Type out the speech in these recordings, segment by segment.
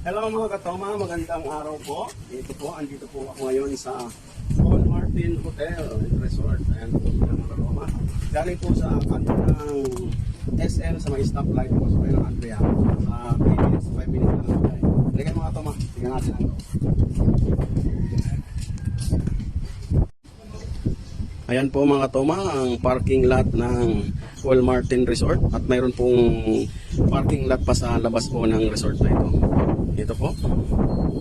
Hello mga katoma, magandang araw po. Andito po ako ngayon sa Paul Martin Hotel and Resort. Ayan po mga katoma. Galing po sa kanto ng SM sa may stoplight po sa Pero Andrea. Sa 5 minutes na lang. Halika mga katoma, tingnan natin ang loob. Ayan po mga katoma, ang parking lot ng Paul Martin Resort. At mayroon pong parking lot pa sa labas po ng resort na ito. Ito po.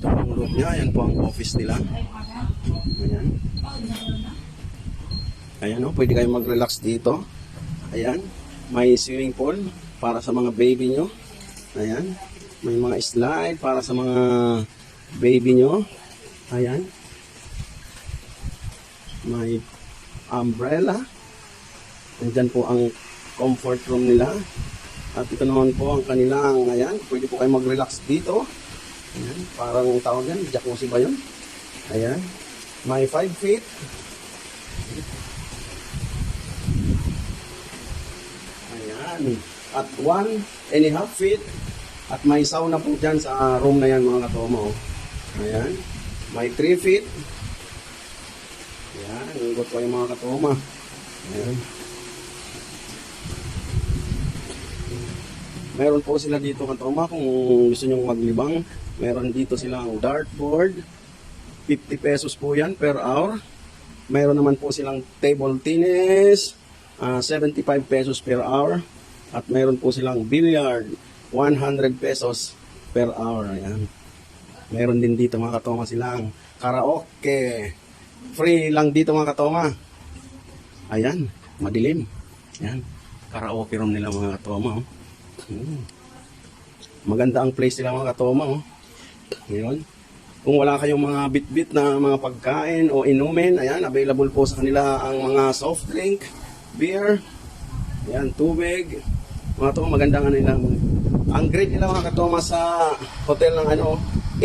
Ito ang room niya. Ayan po ang office nila. Ayan. Ayan o. Pwede kayong mag-relax dito. Ayan. May swimming pool para sa mga baby nyo. Ayan. May mga slide para sa mga baby nyo. Ayan. May umbrella. Nandyan po ang comfort room nila. At ito naman po ang kanilang, ayan, pwede po kayo mag-relax dito. Ayan, parang tawag yan, jacuzzi ba yun? Ayan, may 5 feet. Ayan, at 1.5 feet. At may sauna po dyan sa room na yan mga katoma. Ayan, may 3 feet. Ayan, ingot po yung mga katoma. Ayan. Meron po sila dito katoma kung gusto nyo maglibang. Meron dito silang dartboard. 50 pesos po yan per hour. Meron naman po silang table tennis. 75 pesos per hour. At meron po silang billiard. 100 pesos per hour. Ayan. Meron din dito mga katoma silang karaoke. Free lang dito mga katoma. Ayan. Madilim. Ayan. Karaoke room nila mga katoma. Maganda ang place nila mga katoma. Ngayon, kung wala kayong mga bit-bit na mga pagkain o inumin, ayan, available po sa kanila ang mga soft drink, beer, ayan, tubig. Mga katoma, magandang ano nila. Ang grade nila mga katoma sa hotel ng 8.0.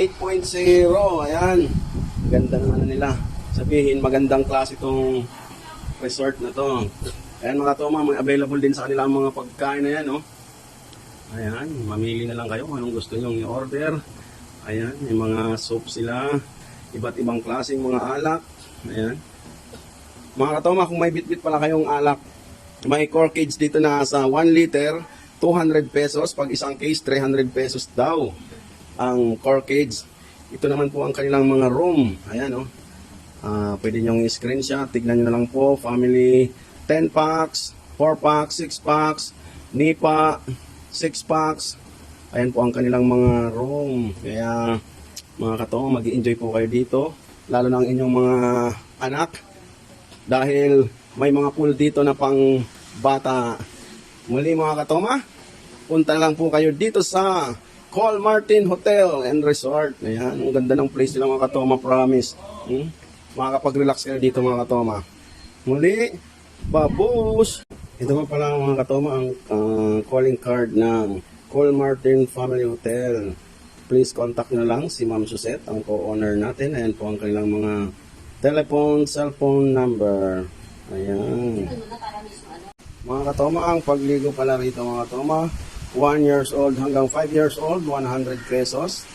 Ayan, ganda ng ano nila. Sabihin, magandang klase itong resort na to. Ayan mga katoma, may available din sa kanila ang mga pagkain na yan. Ayan, mamili na lang kayo kung anong gusto nyo i-order. Ayan, may mga soup sila. Iba't ibang klaseng mga alak. Ayan. Mga katoma, kung may bit-bit pala kayong alak, may corkage dito na sa 1 liter, 200 pesos. Pag isang case, 300 pesos daw ang corkage. Ito naman po ang kanilang mga room. Ayan, pwede nyong i-screenshot. Tignan nyo na lang po. Family, 10 packs, 4 packs, 6 packs, nipa, 6 packs. Ayan po ang kanilang mga room. Kaya mga katoma, mag-i-enjoy po kayo dito. Lalo na ang inyong mga anak. Dahil may mga pool dito na pang bata. Muli mga katoma, punta lang po kayo dito sa Paul Martin Hotel and Resort. Ayan, ang ganda ng place nila mga katoma, promise. Makakapag-relax kayo dito mga katoma. Muli, babush! Ito pa pala mga katoma ang calling card ng Paul Martin Family Hotel. Please contact na lang si Ma'am Suzette, ang co-owner natin. Ayan po ang kanilang mga telephone, cellphone number. Ayan. Mga katoma, ang pagligo pala rito mga katoma, 1 years old hanggang 5 years old, 100 pesos.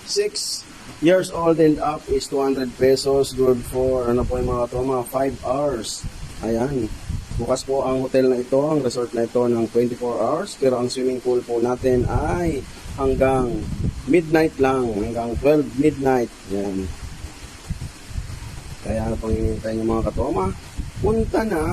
6 years old and up is 200 pesos. Good for, ano po yung mga katoma, 5 hours. Ayan. Bukas po ang hotel na ito, ang resort na ito ng 24 hours. Pero ang swimming pool po natin ay hanggang midnight lang. Hanggang 12 midnight. Yan. Kaya ano pang hinihintay nyo mga katoma? Punta na!